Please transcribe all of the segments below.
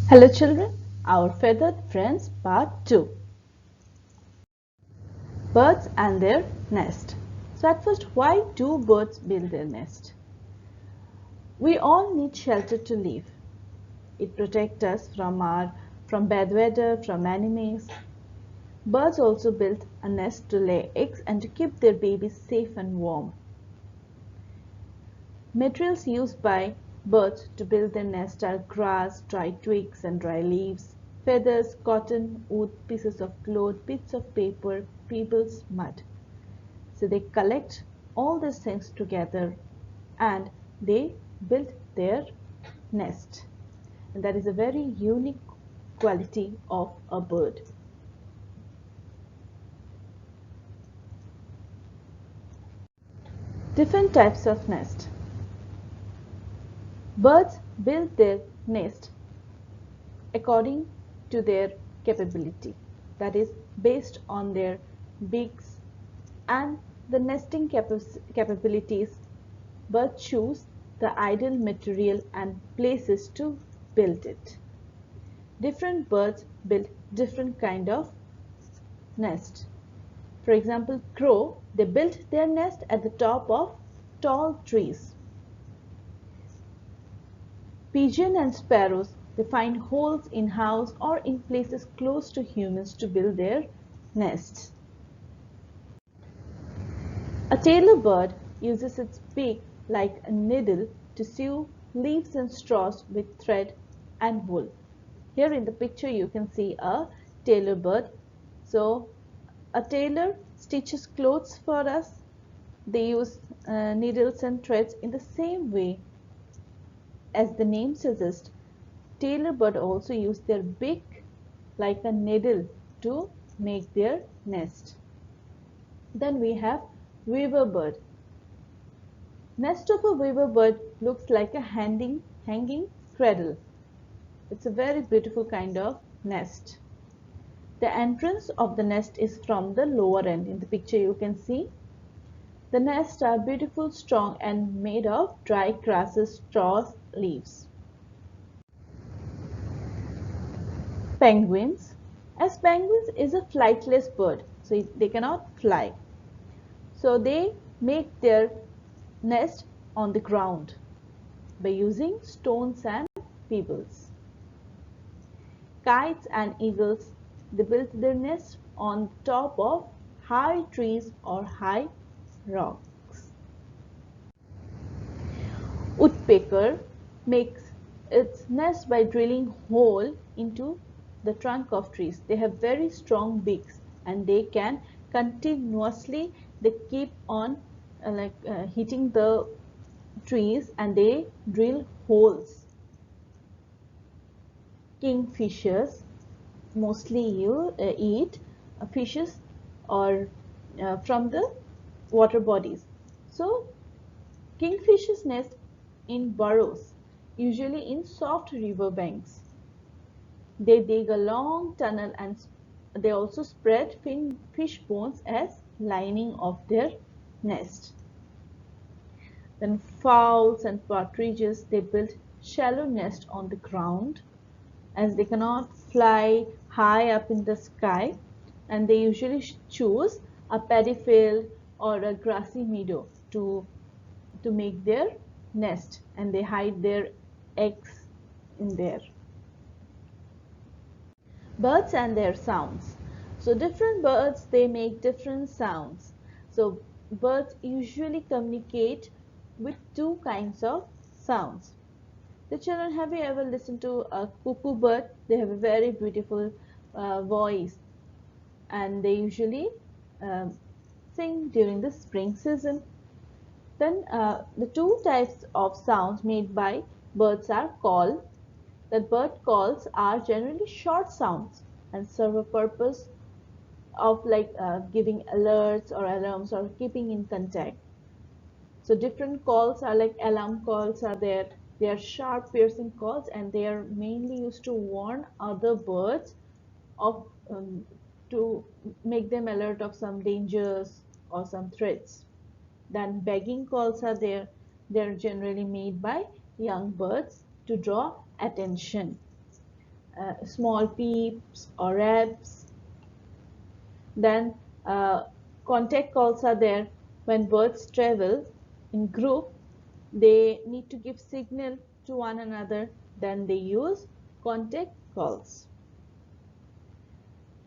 Hello children, our feathered friends part 2. Birds and their nest. So at first, why do birds build their nest? We all need shelter to live. It protects us from bad weather, from enemies. Birds also build a nest to lay eggs and to keep their babies safe and warm. Materials used by birds to build their nest are grass, dry twigs and dry leaves, feathers, cotton, wood, pieces of cloth, bits of paper, pebbles, mud. So they collect all these things together and they build their nest. And that is a very unique quality of a bird. Different types of nest. Birds build their nest according to their capability, that is based on their beaks and the nesting capabilities. Birds choose the ideal material and places to build it. Different birds build different kind of nest. For example, crow, they built their nest at the top of tall trees. Pigeon and sparrows, they find holes in house or in places close to humans to build their nests. A tailor bird uses its beak like a needle to sew leaves and straws with thread and wool. Here in the picture you can see a tailor bird. So a tailor stitches clothes for us. They use needles and threads in the same way. As the name suggests, tailor bird also use their beak like a needle to make their nest. Then we have weaver bird. Nest of a weaver bird looks like a hanging cradle. It's a very beautiful kind of nest. The entrance of the nest is from the lower end. In the picture you can see the nests are beautiful, strong and made of dry grasses, straws, leaves. Penguins. As penguins is a flightless bird, so they cannot fly. So they make their nest on the ground by using stones and pebbles. Kites and eagles, they build their nest on top of high trees or high rocks. Woodpecker makes its nest by drilling hole into the trunk of trees. They have very strong beaks and they can continuously they keep on hitting the trees and they drill holes. Kingfishers mostly you eat fishes or from the water bodies. So kingfishers nest in burrows, usually in soft river banks. They dig a long tunnel and they also spread fish bones as lining of their nest. Then fowls and partridges, they build shallow nest on the ground as they cannot fly high up in the sky, and they usually choose a paddy field or a grassy meadow to make their nest, and they hide their eggs in there. Birds and their sounds. So different birds, they make different sounds. So birds usually communicate with two kinds of sounds. The children, have you ever listened to a cuckoo bird? They have a very beautiful voice and they usually um, sing during the spring season. Then the two types of sounds made by birds are call. That bird calls are generally short sounds and serve a purpose of giving alerts or alarms or keeping in contact. So different calls are like alarm calls are there. They are sharp piercing calls and they are mainly used to warn other birds of to make them alert of some dangers or some threats. Then begging calls are there. They are generally made by young birds to draw attention. small peeps or raps. Then contact calls are there. When birds travel in group, they need to give signal to one another. Then they use contact calls.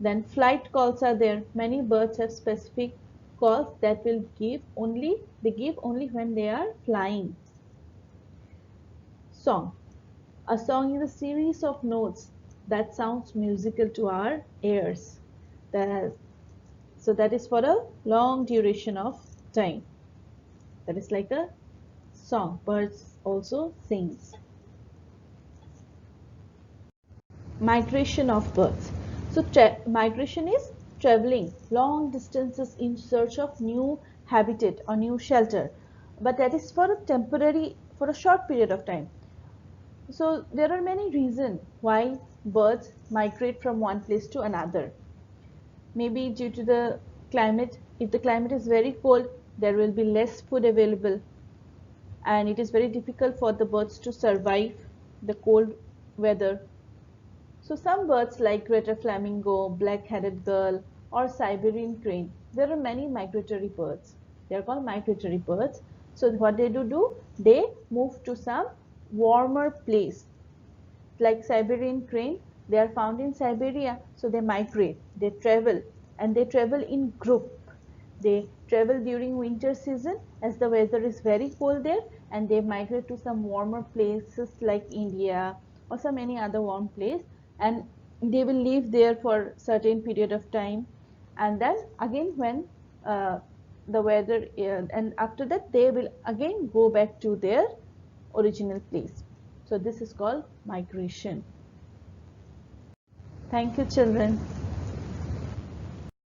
Then flight calls are there. Many birds have specific calls that will give only when they are flying. Song. A song is a series of notes that sounds musical to our ears. That So that is for a long duration of time. That is like a song. Birds also sings. Migration of birds. So migration is traveling long distances in search of new habitat or new shelter, but that is for a short period of time. So there are many reasons why birds migrate from one place to another. Maybe due to the climate. If the climate is very cold, there will be less food available, and it is very difficult for the birds to survive the cold weather. So some birds like greater flamingo, black-headed gull, or Siberian crane, there are many migratory birds. They are called migratory birds. So what they do, they move to some warmer place. Like Siberian crane, they are found in Siberia, so they migrate, they travel, and they travel in group. They travel during winter season as the weather is very cold there, and they migrate to some warmer places like India or some any other warm place, and they will live there for certain period of time, and then again when uh, the weather and after that they will again go back to their original place. So this is called migration. Thank you, children.